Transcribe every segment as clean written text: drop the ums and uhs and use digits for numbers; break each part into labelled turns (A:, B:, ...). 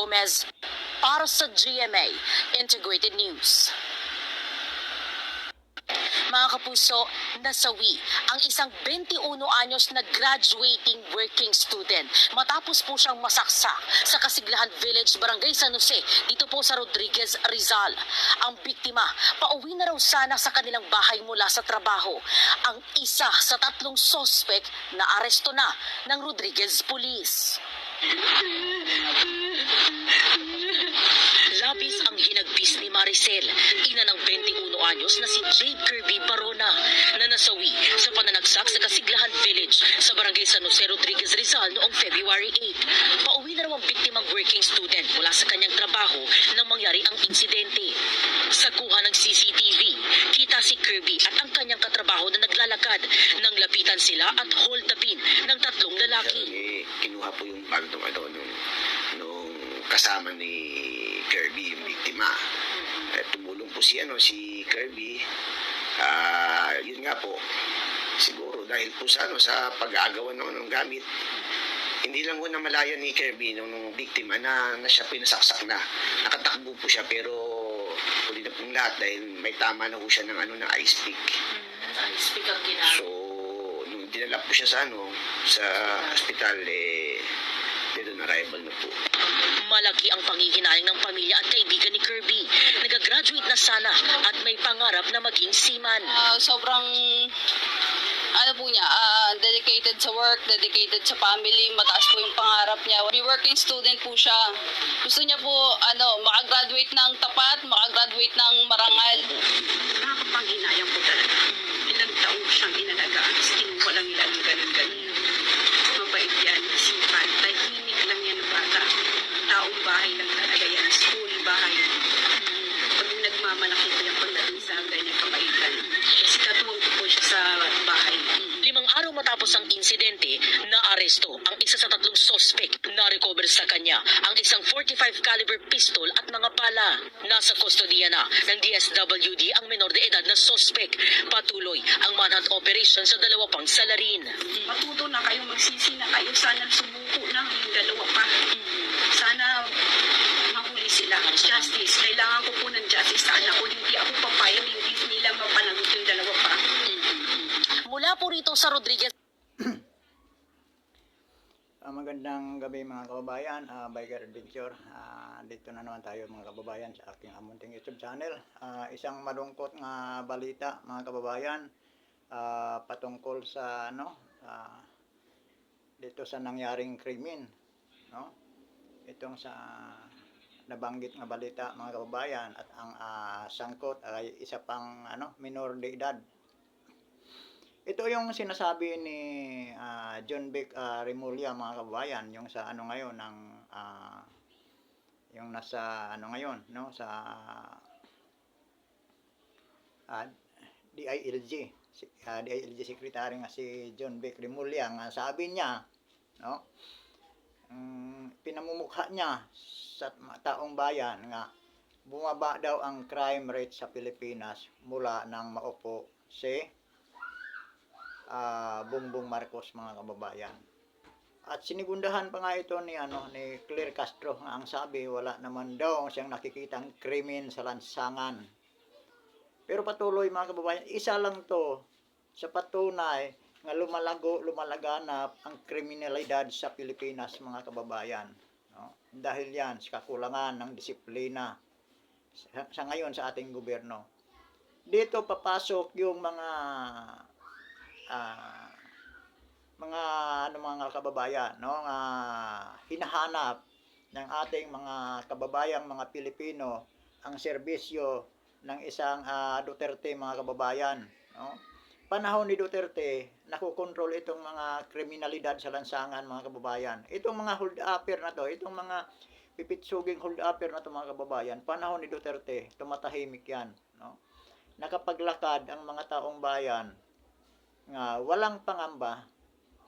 A: Gomez para sa GMA Integrated News. Mga kapuso, nasawi ang isang 21 anyos na graduating working student matapos po siyang masaksak sa Kasiglahan Village, Barangay San Jose, dito po sa Rodriguez, Rizal. Ang biktima, pauwi na raw sana sa kanilang bahay mula sa trabaho. Ang isa sa 3 sospek na aresto na ng Rodriguez Police. Labis ang hinagpis ni Maricel, ina ng 21 anyos na si Jade Kirby Barona, na nasawi sa pananagsak sa Kasiglahan Village sa Barangay San Jose, Rodriguez, Rizal noong February 8. Pauwi na raw ang biktimang working student mula sa kanyang trabaho nang mangyari ang insidente. Sa kuha ng CCTV, kita si Kirby at ang kanyang katrabaho na naglalakad nang lapitan sila at hold upin ng 3 lalaki.
B: Kinuha po yung bag nung kasama ni Kirby, yung biktima. Tumulong po si Kirby. Yun nga po, siguro dahil po sa pag-aagawan ng gamit, hindi lang po namalayan ni Kirby nung biktima na siya pinasaksak na. Nakatakbo po siya pero huli na pong lahat dahil may tama na po siya ng ice pick.
A: Ice pick ang ginamit.
B: So, nung dinala po siya sa hospital, dito na arrival na po.
A: Malaki ang panghihinayang ng pamilya at kaibigan ni Kirby. Nag-graduate na sana at may pangarap na maging seaman.
C: Sobrang po niya, dedicated sa work, dedicated sa family, mataas po yung pangarap niya. Working student po siya. Gusto niya po makagraduate ng tapat, makagraduate ng marangal.
D: Nakakapanghinayang po talaga. Ilang taong siyang inalagaan, kinuha lang nila ng ganun-ganun. Mabait yan, sipag, tahimik lang yan ng bata. Taong bahay lang talaga yan, school, bahay. Pag nagmamalaki ko yung pagdating sa ganyan kabaitan. Kasi katuwang ko po siya sa bahay.
A: 5 araw matapos ang insidente, naaresto ang isa sa 3 sospek. Na-recover sa kanya ang isang 45 caliber pistol at mga bala. Nasa kustodiya na ng DSWD ang menor de edad na sospek. Patuloy ang manhunt operation sa 2 pang salarin.
D: Matuto na kayo, magsisi na kayo. Sana sumuko na yung 2 pa. Sana mahuli sila. Justice. Kailangan ko po ng justice sa anak ko. Hindi ako papayag. Hindi nila mapanagot yung 2 pa.
A: Mula po rito sa Rodriguez.
E: Magandang gabi mga kababayan, Biker Adventure. Dito na naman tayo mga kababayan sa aking munting YouTube channel. Isang malungkot nga balita mga kababayan patungkol sa dito sa nangyaring krimen, no? Itong sa nabanggit nga balita mga kababayan, at ang sangkot ay isa pang minor de edad. Ito yung sinasabi ni John Vic Remulla mga kababayan, yung sa ngayon ng yung nasa ngayon sa DILG secretary nga si John Vic Remulla. Nga sabi niya, pinamumukha niya sa taong bayan nga bumaba daw ang crime rate sa Pilipinas mula nang maupo si Bongbong Marcos mga kababayan. At sinigundahan pa nga ito ni Claire Castro, nga ang sabi wala naman daw siyang nakikitang krimen sa lansangan. Pero patuloy mga kababayan, isa lang to sa patunay nga lumalaganap ang kriminalidad sa Pilipinas mga kababayan, no? Dahil yan sa kakulangan ng disiplina sa ngayon sa ating gobyerno. Dito papasok yung mga kababayan, hinahanap ng ating mga kababayang mga Pilipino ang serbisyo ng isang Duterte mga kababayan, no? Panahon ni Duterte, nakokontrol itong mga kriminalidad sa lansangan mga kababayan. Itong mga hold-upper na to, itong mga pipitsuging hold-upper na to mga kababayan, panahon ni Duterte, tumatahimik yan, no? Nakapaglakad ang mga taong bayan nga walang pangamba,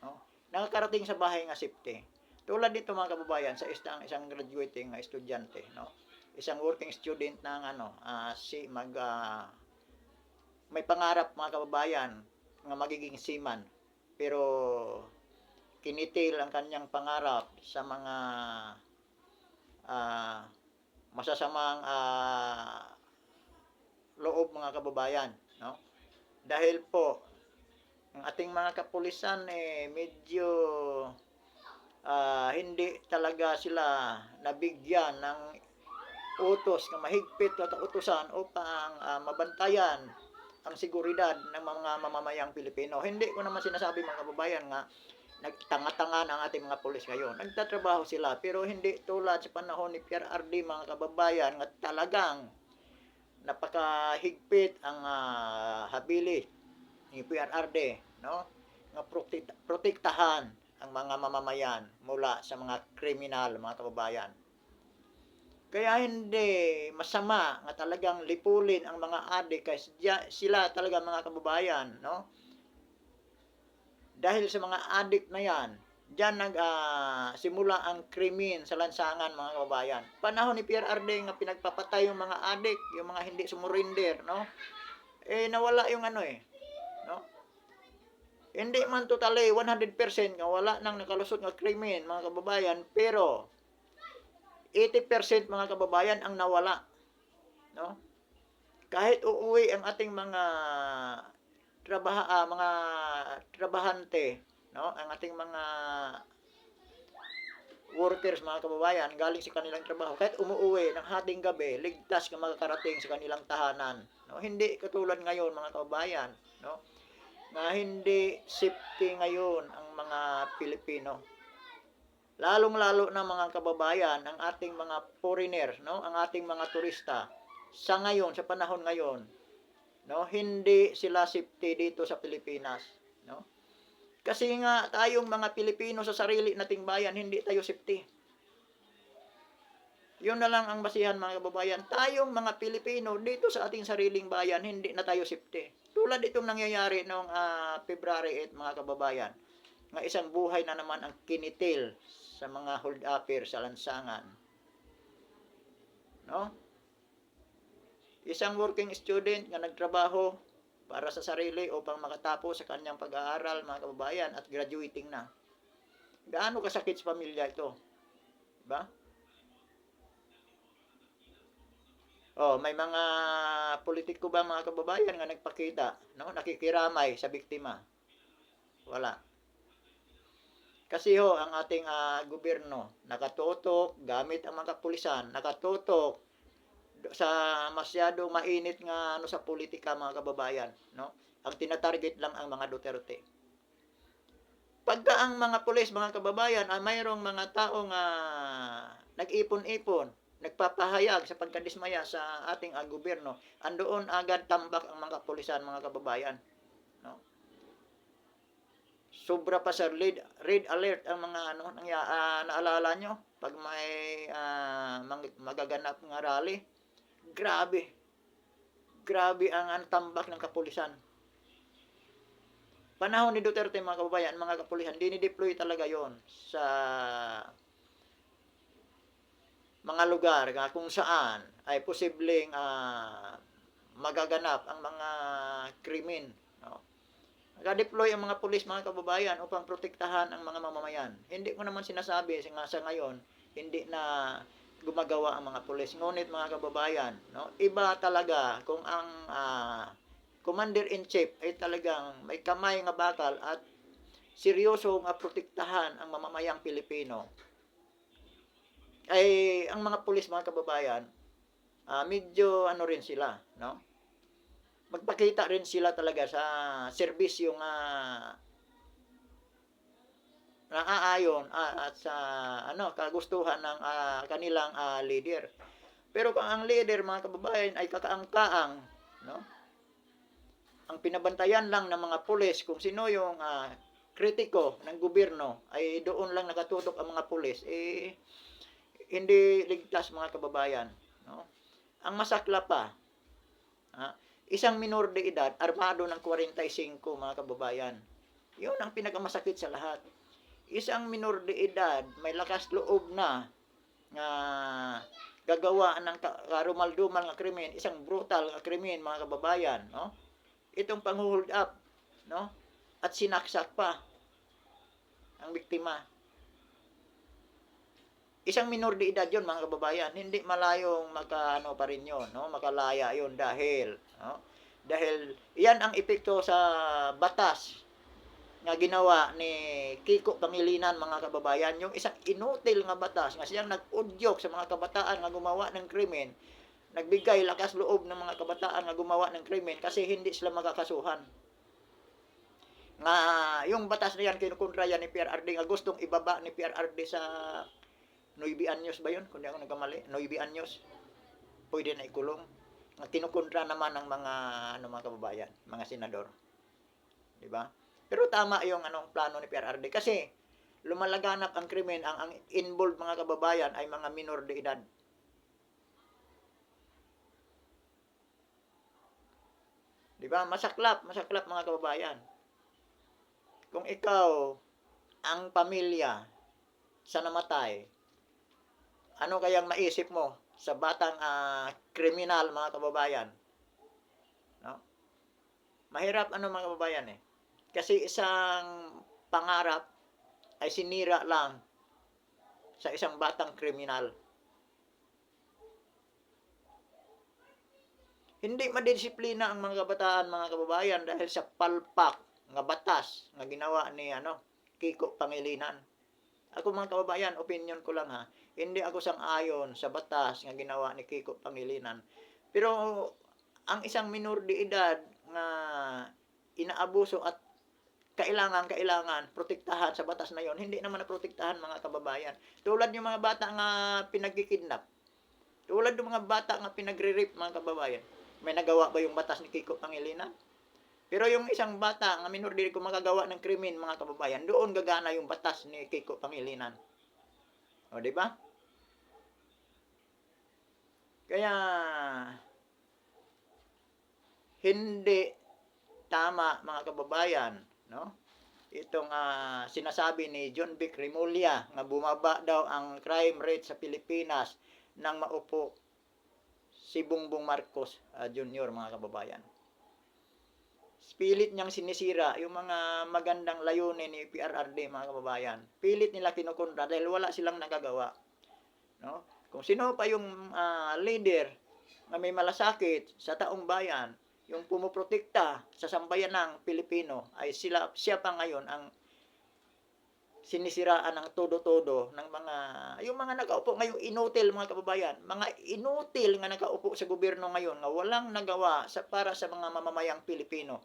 E: no? Nakakarating sa bahay nga safety. Tulad dito mga kababayan, sa isang graduating estudyante, no? Isang working student ng may pangarap mga kababayan nga magiging seaman, pero kinitil ang kanyang pangarap sa mga masasamang loob mga kababayan, no? Dahil po ang ating mga kapulisan medyo hindi talaga sila nabigyan ng utos na mahigpit na kautusan upang mabantayan ang seguridad ng mga mamamayang Pilipino. Hindi ko naman sinasabi mga kababayan nga nagtanga-tanga ang ating mga pulis ngayon. Nagtatrabaho sila pero hindi tulad sa panahon ni Pierre RD mga kababayan nga talagang napakahigpit ang habili ni Pierre RD, no? Nga protektahan ang mga mamamayan mula sa mga kriminal mga kababayan. Kaya hindi masama nga talagang lipulin ang mga adik kasi sila talaga mga kababayan, no? Dahil sa mga adik na yan, diyan simula ang krimen sa lansangan mga kababayan. Panahon ni Pierre RD nga pinagpapatay yung mga adik, yung mga hindi sumurinder, no? Nawala yung no? Hindi man totally 100% nga wala nang nakalusot nga krimen mga kababayan, pero 80% mga kababayan ang nawala, no? Kahit uuwi ang ating mga trabahante, no? Ang ating mga workers mga kababayan galing sa kanilang trabaho, kahit umuwi ng hating gabi, ligtas ka makakarating sa kanilang tahanan, no? Hindi katulad ngayon mga kababayan, no? Na hindi safety ngayon ang mga Pilipino. Lalong-lalo na mga kababayan, ang ating mga foreigner, no? Ang ating mga turista sa ngayon, sa panahon ngayon, no? Hindi sila safety dito sa Pilipinas, no? Kasi nga tayong mga Pilipino sa sarili nating bayan, hindi tayo safety. Yun na lang ang basihan mga kababayan. Tayong mga Pilipino dito sa ating sariling bayan, hindi na tayo safety. Tulad itong nangyayari noong February 8 mga kababayan, nga isang buhay na naman ang kinitil sa mga hold-upper sa lansangan, no? Isang working student nga nagtrabaho para sa sarili upang makatapos sa kanyang pag-aaral mga kababayan at graduating na. Gaano kasakit sa pamilya ito? Diba? May mga politiko ba mga kababayan nga nagpakita, no? Nakikiramay sa biktima? Wala. Kasi ang ating gobyerno nakatutok gamit ang mga kapulisan, nakatutok sa masyado mainit nga sa politika mga kababayan, no? Ang tinatarget lang ang mga Duterte. Pagka ang mga pulis mga kababayan mayroong mga taong nag-ipon-ipon, nagpapahayag sa pagkadismaya sa ating gobyerno, andoon agad tambak ang mga kapulisan mga kababayan, no? Sobra pa sa red alert ang mga naalala nyo pag may magaganap nga rally. Grabe ang tambak ng kapulisan. Panahon ni Duterte mga kababayan, mga kapulisan dinideploy talaga yon sa mga lugar kung saan ay posibleng magaganap ang mga krimen, no? Naka-deploy ang mga pulis mga kababayan upang protektahan ang mga mamamayan. Hindi ko naman sinasabi sa ngayon hindi na gumagawa ang mga pulis. Ngunit mga kababayan, no, iba talaga kung ang commander-in-chief ay talagang may kamay nga bakal at seryoso nga protektahan ang mamamayang Pilipino. Ay ang mga pulis mga kababayan, medyo rin sila, no? Magpakita rin sila talaga sa serbisyo nga naaayon at sa kagustuhan ng kanilang leader. Pero kung ang leader mga kababayan ay kakaang-kaang, no? Ang pinabantayan lang ng mga pulis kung sino yung kritiko ng gobyerno ay doon lang nakatutok ang mga pulis, hindi ligtas mga kababayan, no? Ang masakla pa, isang minor de edad armado ng 45 mga kababayan. Yun ang pinakamasakit sa lahat. Isang minor de edad may lakas loob na gagawa ng karumal-dumal nga krimen, isang brutal nga krimen mga kababayan, no? Itong pang-hold up, no? At sinaksak pa ang biktima. isang minor de edad yun mga kababayan, hindi malayong ano pa rin yun, no? Makalaya yun dahil, no? Dahil yan ang epekto sa batas nga ginawa ni Kiko Pangilinan mga kababayan, yung isang inutil nga batas nga siyang nag-udyok sa mga kabataan nga gumawa ng krimen, nagbigay lakas loob ng mga kabataan nga gumawa ng krimen kasi hindi sila makakasuhan. Nga yung batas na yan kinukontra yan ni PRRD nga gustong ibaba ni PRRD sa 9 anyos ba yun? Kung di ako nagkamali, 9 anyos. Pwede na ikulong. Nga kinukontra naman ng mga mga kababayan, mga senador. Di ba? Pero tama yung plano ni PRRD kasi lumalaganap ang krimen, ang involved mga kababayan ay mga minor de edad. Di ba? Masaklap mga kababayan. Kung ikaw ang pamilya sa namatay, ano kayang maisip mo sa batang kriminal mga kababayan? No? Mahirap mga kababayan eh. Kasi isang pangarap ay sinira lang sa isang batang kriminal. Hindi madisiplina ang mga kabataan mga kababayan dahil sa palpak nga batas nga ginawa ni Kiko Pangilinan. Ako mga kababayan, opinion ko lang ha. Hindi ako sang-ayon sa batas nga ginawa ni Kiko Pangilinan. Pero ang isang minor de edad nga inaabuso at kailangan protektahan sa batas na yon, hindi naman naprotektahan mga kababayan. Tulad yung mga bata nga pinagkikidnap. Tulad yung mga bata nga pinagre-rape mga kababayan. May nagawa ba yung batas ni Kiko Pangilinan? Pero yung isang bata nga minor de edad kung makagawa ng krimen mga kababayan, doon gagana yung batas ni Kiko Pangilinan. O di ba? Kaya hindi tama mga kababayan, no? Itong sinasabi ni John Vic Remulla nga bumaba daw ang crime rate sa Pilipinas nang maupo si Bongbong Marcos Jr. mga kababayan. Pilit niyang sinisira yung mga magandang layunin ni PRRD mga kababayan. Pilit nila kinukontra dahil wala silang nagagawa. No? Kung sino pa yung leader na may malasakit sa taong bayan, yung pumuprotekta sa sambayan ng Pilipino, ay siya pa ngayon ang sinisiraan ng todo-todo ng yung mga nakaupo ngayong inutil mga kababayan, mga inutil nga nakaupo sa gobyerno ngayon nga walang nagawa para sa mga mamamayang Pilipino.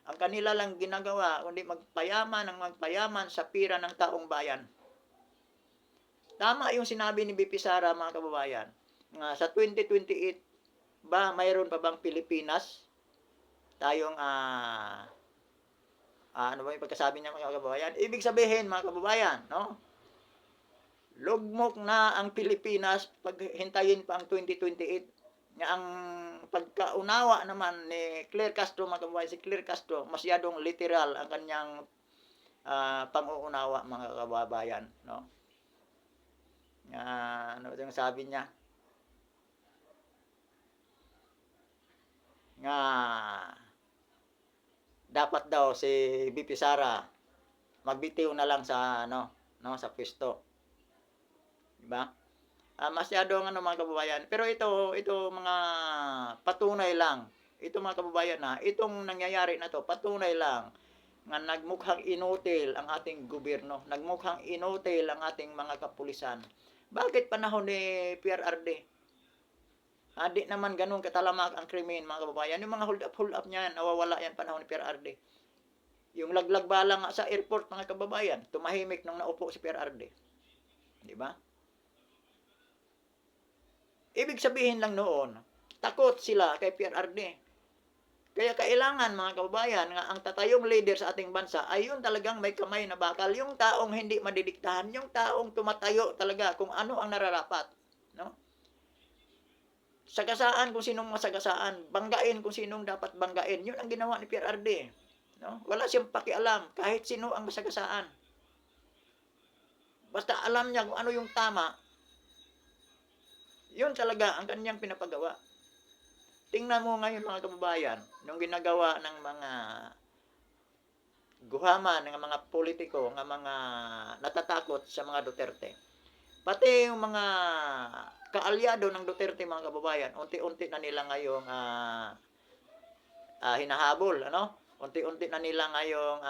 E: Ang kanila lang ginagawa kundi magpayaman sa pira ng taong bayan. Tama yung sinabi ni BP Sara mga kababayan, nga sa 2028 ba mayroon pa bang Pilipinas tayong ano ba yung pagkasabi niya mga kababayan? Ibig sabihin mga kababayan, no? Lugmok na ang Pilipinas pag hintayin pa ang 2028. Nga ang pagkaunawa naman ni Claire Castro mga kababayan, si Claire Castro, masyadong literal ang kanyang pang-uunawa mga kababayan, no? Ano yung sabi niya? Nga dapat daw si BP Sara magbitiw na lang sa sa pwesto. Di ba? Masyadong mga kababayan. Pero ito mga patunay lang. Ito mga kababayan itong nangyayari na to, patunay lang nga nagmukhang inutil ang ating gobyerno. Nagmukhang inutil ang ating mga kapulisan. Bakit panahon ni PRRD? Di naman ganun katalamak ang krimen mga kababayan. Yung mga hold up niyan, nawawala yan panahon ni PRRD. Yung laglag bala nga sa airport mga kababayan, tumahimik nung naupo si PRRD. Di ba? Ibig sabihin lang noon, takot sila kay PRRD. Kaya kailangan mga kababayan nga ang tatayong leader sa ating bansa ay yung talagang may kamay na bakal, yung taong hindi madidiktahan, yung taong tumatayo talaga kung ano ang nararapat, no? Sagasaan kung sinong masagasaan, banggain kung sinong dapat banggain. Yun ang ginawa ni PRRD, no? Wala siyang pakialam kahit sino ang masagasaan. Basta alam niya kung ano yung tama. Yun talaga ang kanyang pinapagawa. Tingnan mo ngayon mga kababayan, nung ginagawa ng mga guhama ng mga politiko, ng mga natatakot sa mga Duterte. Pati yung mga kaalyado ng Duterte, mga kababayan, unti-unti na nila ngayong hinahabol, ano? Unti-unti na nila ngayong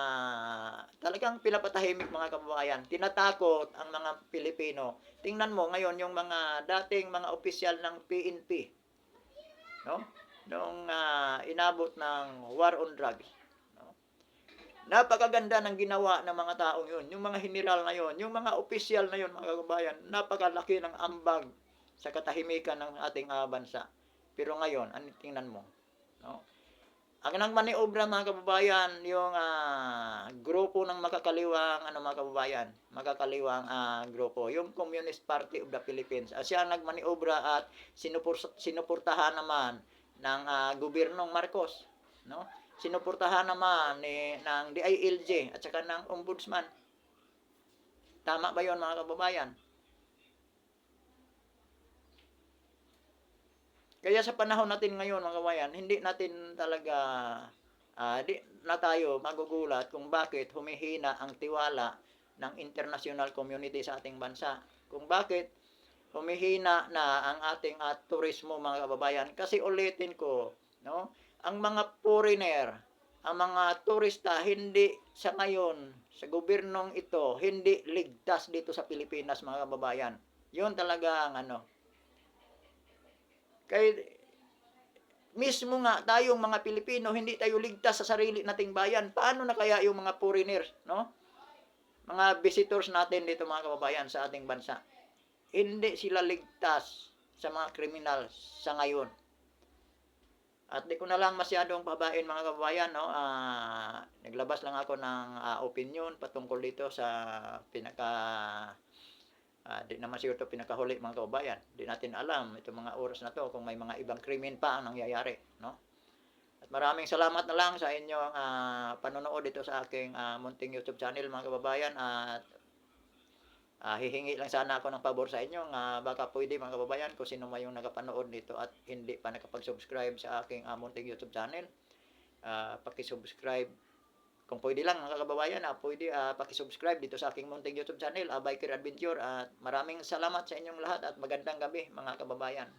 E: talagang pinapatahimik, mga kababayan. Tinatakot ang mga Pilipino. Tingnan mo ngayon yung mga dating mga opisyal ng PNP, no? Noong inabot ng war on drugs. No? Napakaganda ng ginawa ng mga taong yun. Yung mga general na yun, yung mga opisyal na yun, mga kababayan, napakalaki ng ambag sa katahimikan ng ating bansa. Pero ngayon, tingnan mo, no? Ang nagmaniobra, mga kababayan, yung grupo ng makakaliwang mga kababayan, makakaliwang grupo, yung Communist Party of the Philippines. Siya ang nagmaniobra at sinuportahan naman ng gobyernong Marcos, no? Sinuportahan naman ng DILG at saka ng Ombudsman. Tama ba 'yon, mga kababayan? Kaya sa panahon natin ngayon, mga kabayan, hindi natin talaga di na tayo magugulat kung bakit humihina ang tiwala ng international community sa ating bansa. Kung bakit humihina na ang ating turismo, mga kababayan. Kasi ulitin ko, no? Ang mga foreigner, ang mga turista, hindi sa ngayon, sa gobyernong ito, hindi ligtas dito sa Pilipinas, mga kababayan. Yun talaga ang Kaya mismo nga tayong mga Pilipino, hindi tayo ligtas sa sarili nating bayan. Paano na kaya yung mga foreigners, no? Mga visitors natin dito, mga kababayan, sa ating bansa. Hindi sila ligtas sa mga kriminal sa ngayon. At di ko na lang masyadong pabain, mga kababayan, no? Naglabas lang ako ng opinion patungkol dito sa di naman siguro ito pinakahuli, mga kababayan. Di natin alam itong mga oras na to kung may mga ibang krimen pa ang nangyayari, no? At maraming salamat na lang sa inyong panonood dito sa aking munting YouTube channel, mga kababayan. At hihingi lang sana ako ng pabor sa inyo, baka pwede, mga kababayan, kung sino man yung nakapanood dito at hindi pa nakapag-subscribe sa aking munting YouTube channel, paki-subscribe. Kung pwede lang, mga kababayan, pwede paki-subscribe dito sa aking munting YouTube channel, Biker Adventure. At maraming salamat sa inyong lahat at magandang gabi, mga kababayan.